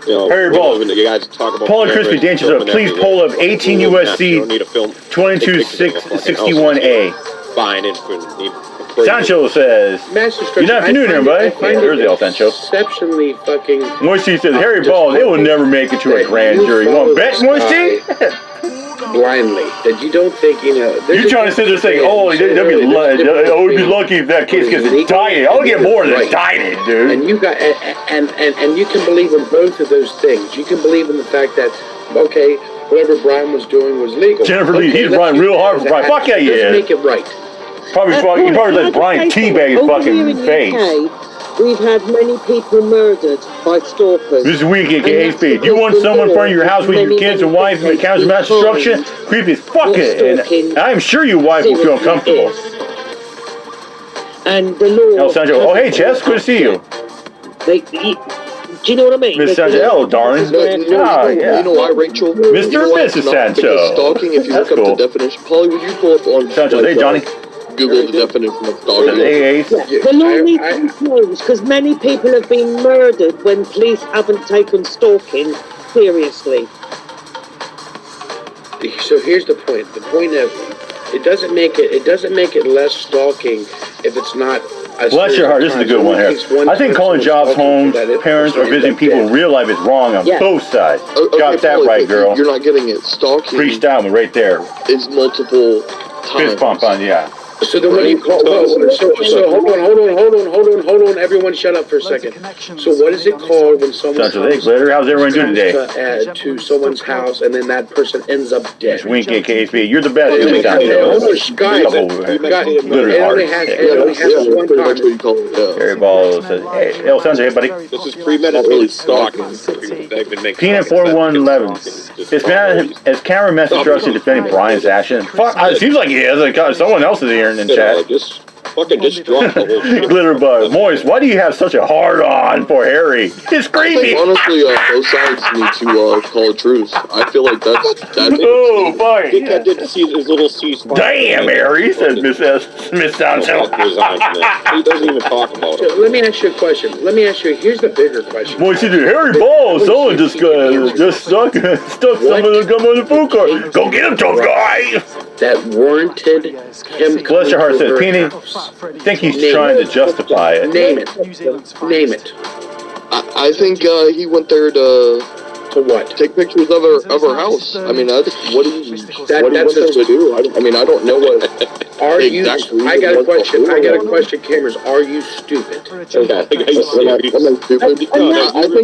Harry Ball. You guys talk about Pauly Crispy Dangerous up. Please pull up 18 USC 2261A. Fine. Sancho says, good afternoon, everybody. There's El Sancho. Exceptionally fucking. Moisty says, Harry Ball, they will never make it to a grand jury. You want to bet, Moisty? Blindly. That you don't think, You're trying to sit there saying, oh, I would be lucky if that case gets indicted. I'll get more than indicted, dude. And you got, and you can believe in both of those things. You can believe in the fact that, okay, whatever Brian was doing was legal. Jennifer Lee, he's Brian real hard for Brian. Fuck yeah, he is. Make it right. He probably let Brian teabag his fucking face. We've had many people murdered by stalkers. This week at KHP, you want someone in front of your house with your kids and wife and counts mass destruction? Creepy as fuck it. And I'm sure your wife will feel uncomfortable. And the law. El Sancho, oh hey Chess, good to see you. Do you know what I mean? Miss Sancho, hello darling. You know why, Rachel? Mr. and Mrs. Sancho. Stalking, if you look up the definition. Pauly, would you pull up on Sancho, hey Johnny. Google the definition of stalking? The law needs to be changed because many people have been murdered when police haven't taken stalking seriously. So here's the point. The point of it doesn't make it less stalking if it's not. Bless your heart, this is a good one here. I think calling jobs homes, parents, or visiting people in real life is wrong on both sides. Got that right, girl. You're not getting it. Stalking. Freaked out right there. It's multiple times. Fist bump on, yeah. So then when you call, so hold on, everyone shut up for a second. So what is it called when someone comes how's everyone doing today? To someone's house and then that person ends up dead? Just wink at KHB. You're the best. It only has one time. Harry Ball says, hey, El Sancho, hey buddy. This is premeditated stalking. Peanut 4111. Is Cameron message destruction defending Brian's action? Fuck, it seems like he is. Like someone else is here in the chat. Just drop the whole shit. Glitterbug. Moist, why do you have such a hard-on for Harry? It's creepy. Honestly, both sides need to call a truce. I feel like that's oh, fuck. I think I did see his little ceasefire. Damn, Harry, says Miss Sancho. He doesn't even talk about it. So let me ask you a question. Here's the bigger question. Moist, Harry Ball, someone just stuck some of the gum on the food cart. Go get him, tough guy. That warranted him. Bless your heart, says Peanut. I think he's trying to justify it. Name it. I think he went there to what? Take pictures of her house. I mean, that's what he wants us to do. I mean, I don't know what. Are you? I got a question, cameras. Are you stupid? Am I stupid? I think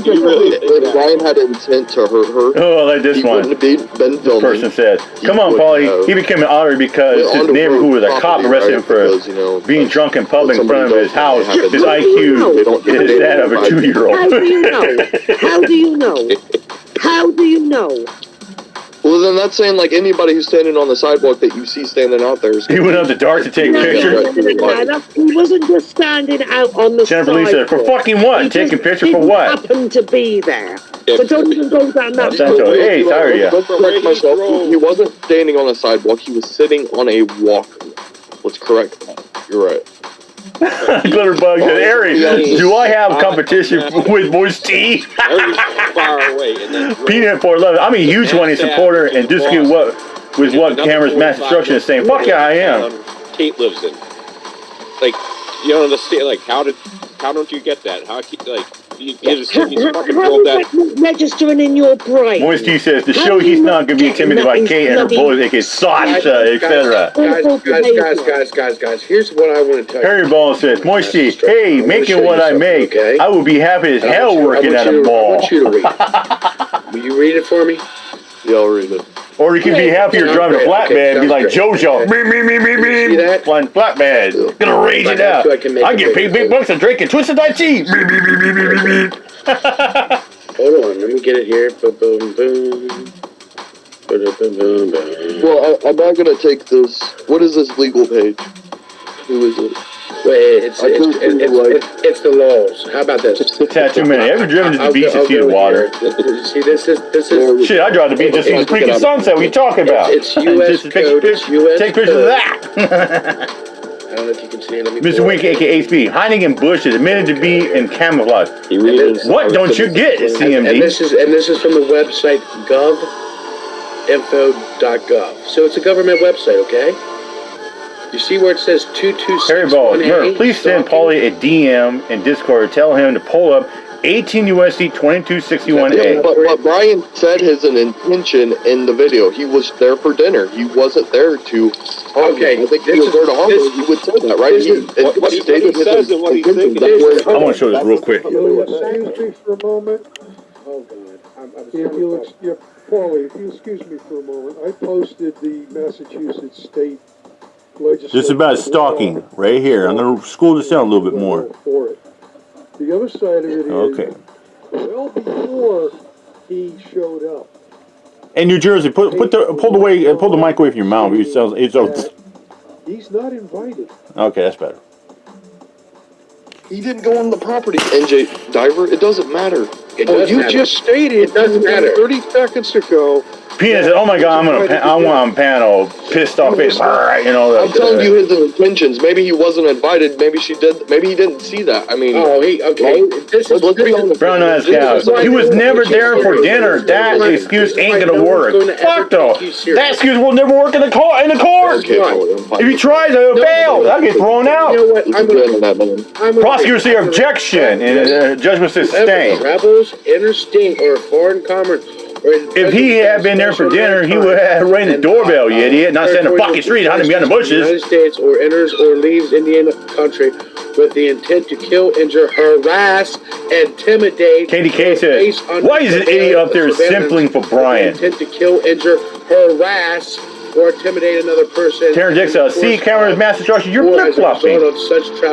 if Ryan had intent to hurt her, oh, like this one. Been filming. Person said, "Come on, Pauly. He became an honor because his neighbor, who was a cop, arrested him for being drunk in public in front of his house. His IQ is that of a 2-year-old." How do you know? How do you know? How do you know? Well, then that's saying like anybody who's standing on the sidewalk that you see standing out there. He went up the dark to take pictures. He wasn't just standing out on the Jennifer Lee said, for fucking what? Taking picture for what? Happened to be there. But don't even go down that road. Hey, sorry, yeah. Correct myself. He wasn't standing on a sidewalk. He was sitting on a walker. Let's correct that. You're right. Glitterbug said, Harry, do I have competition with Moist T? Far away. Peanut 411. I'm a huge one supporter and disagree with what Cameron's mass destruction is saying. Fuck yeah, I am. Kate lives in. Like, you don't understand. Like, how don't you get that? How he's fucking drove that. Registering in your brain. Moist T says the show he's not going to be intimidated by Kate and her boys, aka Sasha, etc. Guys, here's what I want to tell you. Harry Ball says, Moist T, hey, making what I make, I will be happy as hell working at a mall. I want you to read it. Will you read it for me? Yeah, I'll read it. Or you can be happy you're driving a flatbed and be like JoJo. Me. Flying flatbed. Gonna rage it out. I get paid big bucks and drinking Twisted Dai Tea. Hold on, let me get it here. Boom, boom, boom. Well, I'm not gonna take this. What is this legal page? Who is it? Wait, it's the laws. How about this? Tattoo man. Ever driven to the beach to see the water? See, this is. Shit, I drive to the beach to see the freaking sunset. What are you talking about? It's U.S. code. Take pictures of that. don't know if you can see it. Let me Mr. Wink, aka HB, hiding in bushes, admitted to be in camouflage. What don't you get, CMD? And this is from the website govinfo.gov. So it's a government website, okay? You see where it says 226 Harry Balls, please send Pauly a DM in Discord. Tell him to pull up 18 USC 2261A. But Brian said his intention in the video. He was there for dinner. He wasn't there to harm. Okay, I think he was there to harm. He would say that, right? What he says and what he's thinking. I want to show this real quick. Excuse me for a moment. Oh, God. Pauly, if you excuse me for a moment, I posted the Massachusetts State Legislature. This is about stalking, right here. I'm going to school this down a little bit more. For it. The other side of it is, Okay. well before he showed up. In New Jersey, pull the mic away from your mouth. It sounds, He's not invited. okay, that's better. He didn't go on the property. NJ Diver, it doesn't matter. It does matter. Just stated It doesn't matter. 30 seconds ago. Peanut said, "Oh my God, I want on panel, pissed off face, you know." I'm telling you his intentions. Maybe he wasn't invited. Maybe she did. Maybe he didn't see that. I mean, okay. Let's be honest. Brown eyes cow. He was never there for dinner. That excuse ain't gonna work. Fuck though. That excuse will never work in the court. okay, If he tries, it'll fail. I'll get thrown out. You know what? Prosecutors say objection, and judgment says stay. Rebels, interstate, or foreign commerce. If he had been there for dinner, he would have rang the doorbell, you idiot, not sitting in the fucking street hiding behind the bushes. United States or enters or leaves Indian country with the intent to kill, injure, harass, intimidate. KDK says, why is this idiot up there simpling for Brian? Intent to kill, injure, harass, or intimidate another person. Terrence Dixon, see cameras, mass destruction, you're flip-flopping.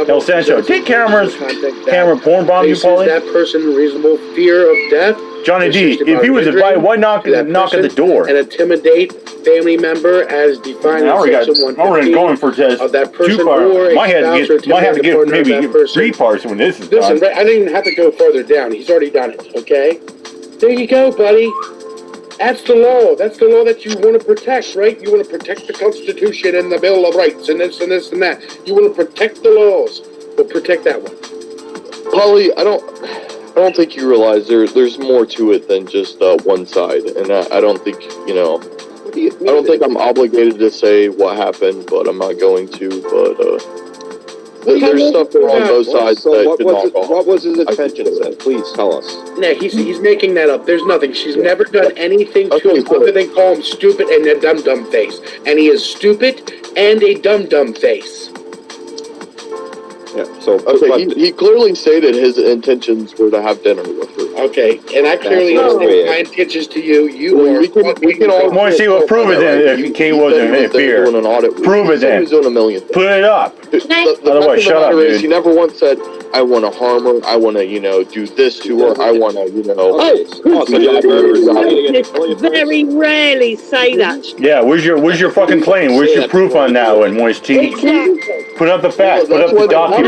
El Sancho, take cameras, camera porn bomb you, Pauly. That person reasonable fear of death. Johnny D, if he was invited, why knock at the door? And intimidate family member as defined in Section 115 going for just of that person 2 parts. or a Might have spouse to get maybe 3 parts when this is Listen, done. I didn't even have to go further down. He's already done it, okay? There you go, buddy. That's the law. That's the law that you want to protect, right? You want to protect the Constitution and the Bill of Rights and this and this and that. You want to protect the laws. Well, protect that one. Pauly, I don't think you realize there's more to it than just one side, and I don't think I don't think I'm obligated to say what happened, but I'm not going to. But there's stuff there on both sides that could knock off. What was his intention then? Please tell us. No, he's making that up. There's nothing. She's never done anything to him other than call him stupid and a dum-dum face. And he is stupid and a dum-dum face. Yeah, so okay, he clearly stated his intentions were to have dinner with her. Okay, and I clearly understand my intentions to you. We can all want to see what prove it then if Kate wasn't in fear. Prove it then. He was doing a million things. Put it up. Otherwise, shut up, dude. He never once said, I want to harm her, I want to, do this to her, I want to, very rarely say that. Yeah, where's your fucking claim? Where's your proof on that one, Moist Cheeks? Put up the facts, put up the documents.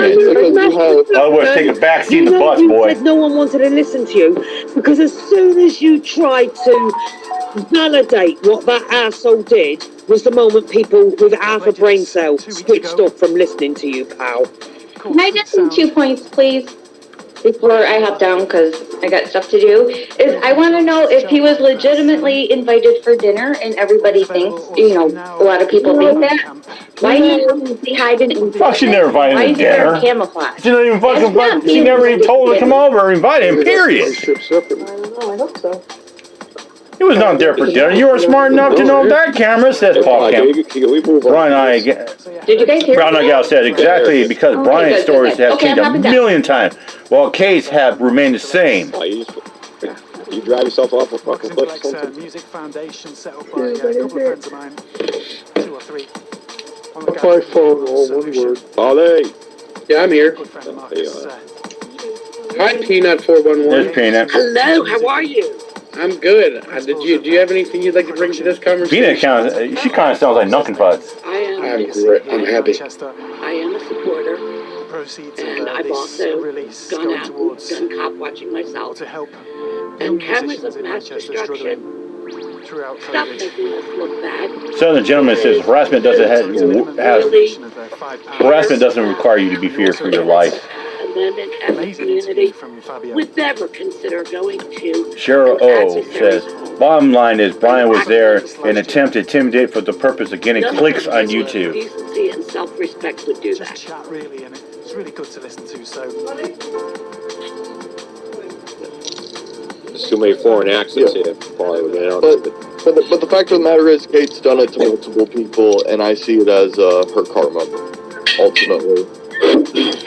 Otherwise, take a backseat in the bus, boy. Said no one wanted to listen to you because as soon as you tried to validate what that arsehole did was the moment people with half a brain cell switched off from listening to you, pal. Can I just make 2 points, please, before I hop down, because I got stuff to do? I want to know if he was legitimately invited for dinner, and everybody thinks, a lot of people think that. Why didn't he hide and Fuck, she never invited him to dinner. Camouflage? She never even fucking she never even told her to come over or invite him, period. I don't know, I hope so. He was not there for dinner. You were smart enough to know that camera, says Paul Kemp. Brian I Did you guys hear Brown Gal said exactly because Brian's stories have changed a million times, while Kate's have remained the same. You drive yourself off a fucking cliff or something? Music foundation set up by a couple of friends of mine, 2 or 3. By phone, all one word. Pauly! Yeah, I'm here. Good friend of Marcus. Hi, Peanut 411. There's Peanut. Hello, how are you? I'm good. Do you have anything you'd like to bring to this conversation? Peanut she kind of sounds like Knuckin' Fudds. I'm great. I'm happy. I am a supporter, and I've also gone out and done cop watching myself. To help And cameras of mass destruction throughout Stop COVID. making us look bad. Southern gentleman says harassment doesn't Really? harassment doesn't require you to be feared for your life. Amendment as a Amazing interview community from Fabio. would never consider going to Cheryl an O adversary's says, home. bottom line is Brian was there in an attempt to intimidate for the purpose of getting None of clicks us on with YouTube. Decency and self-respect would do Just that. chat really, and it's really good to listen to. So There's too many foreign accents here, Pauly. But the fact of the matter is, Kate's done it to multiple people, and I see it as her karma, ultimately.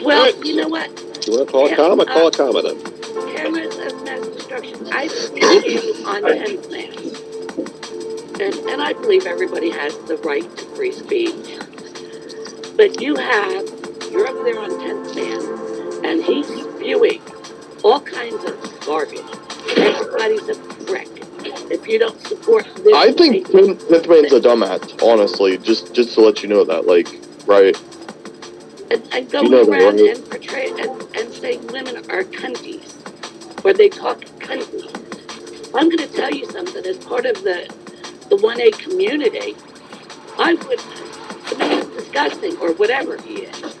Well, you know what? You want to call it karma? Call it karma then. Cameras of mass destruction. I've seen you on 10th Man. And I believe everybody has the right to free speech. But you're up there on 10th Man, and he's spewing all kinds of garbage. Everybody's a prick. If you don't support this... I think 10th Man's a dumbass, honestly, just to let you know that, like, right? And going around and portray and saying women are cunties, or they talk cunty. I'm going to tell you something. As part of the 1A community, I mean, he's disgusting, or whatever he is.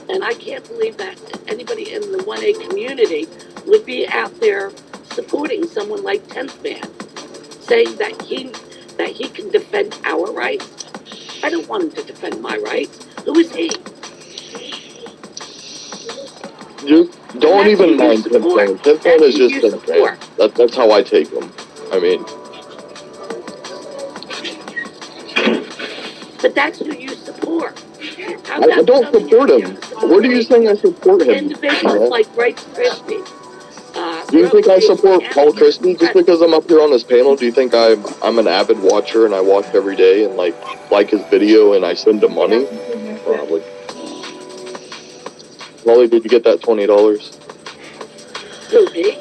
And I can't believe that anybody in the 1A community would be out there supporting someone like 10th Man, saying that he can defend our rights. I don't want him to defend my rights. Who is he? You don't even mind 10th Man. 10th Man is just 10th Man. That's how I take him. I mean... But that's who you support. I don't support him. What are you saying I support him? Individuals like Bryce Christie. Do you think I support Paul Christie just because I'm up here on his panel? Do you think I'm an avid watcher and I watch every day and like his video and I send him money? Probably. Pauly, did you get that $20? Who, me?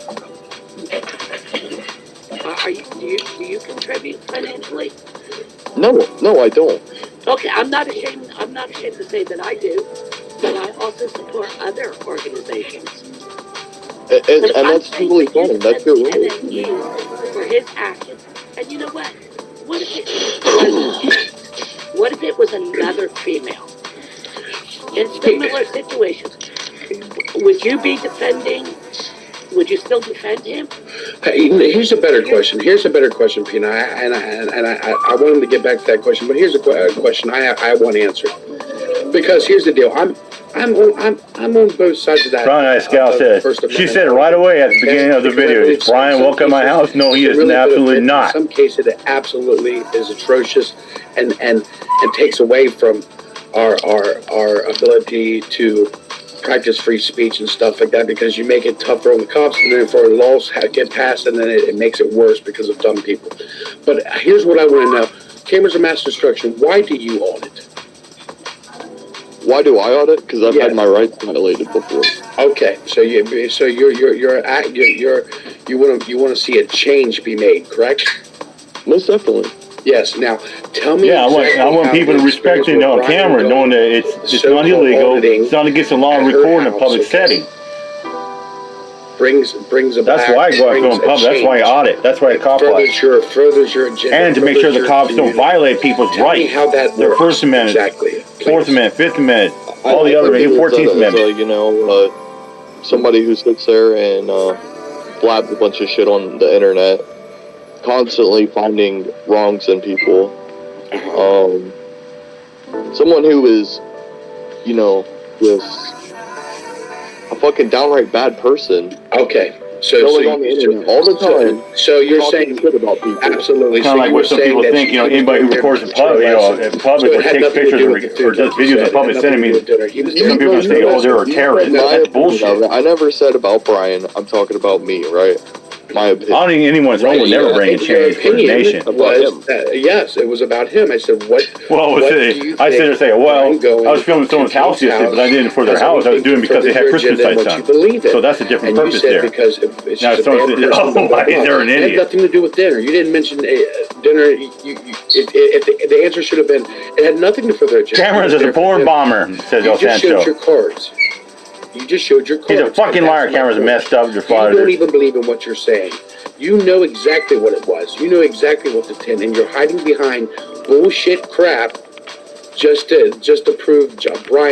Do you contribute financially? No, I don't. Okay, I'm not ashamed to say that I do, but I also support other organizations. And that's totally fine. That's your right. For his actions. And you know what? What if it was another female? In similar situations, would you be defending? Would you still defend him? Here's a better question. Pina. I want him to get back to that question, but here's a question I want answered. Because here's the deal. I'm on both sides of that. Brian Scout says, she said it right away at the beginning of the video. Is Brian welcome to my house? No, he is absolutely not. In some cases, it absolutely is atrocious and takes away from our ability to practice free speech and stuff like that, because you make it tougher on the cops, and then for laws get passed, and then it makes it worse because of dumb people. But here's what I want to know. Cameras of mass destruction, why do you audit? Why do I audit? Because I've had my rights violated before. Okay, so you want to see a change be made, correct? Most definitely. Yes. Now, tell me. Yeah, I want people to respect it on camera, knowing that it's not illegal. It's not against the law of recording in a public setting. Brings about. That's why I go out in public. That's why I audit. That's why I cop audit. Furthers your agenda. And to make sure the cops don't violate people's rights. How that their First Amendment, exactly. Fourth Amendment, Fifth Amendment, all the other 14th Amendment. Somebody who sits there and blabs a bunch of shit on the internet, constantly finding wrongs in people. Someone who is, just a fucking downright bad person. Okay. So on the internet all the time. So you're saying shit about people. Absolutely. Kind of like what some people think. Anybody who records in public, in public, or takes pictures or does videos in public, sending me. Some people say, "Oh, they're a terrorist." That's bullshit. I never said about Brian. I'm talking about me, right? My opinion. I don't think anyone's own would never bring a change for the nation. Yes, it was about him. I said, what? Well, I said, I was filming someone's house yesterday, but I didn't for their house. I was doing it because they had Christmas lights on. So that's a different purpose there. Because it's now, someone said, "Oh, why is there an idiot?" It had nothing to do with dinner. You didn't mention dinner. The answer should have been, it had nothing to do with their agenda. Cameras is a born bomber, says El Sancho. You just showed your cards. You just showed your cards. He's a fucking liar. Cameras messed up. Your father. You don't even believe in what you're saying. You know exactly what it was. You know exactly what the tin, and you're hiding behind bullshit crap just to prove Brian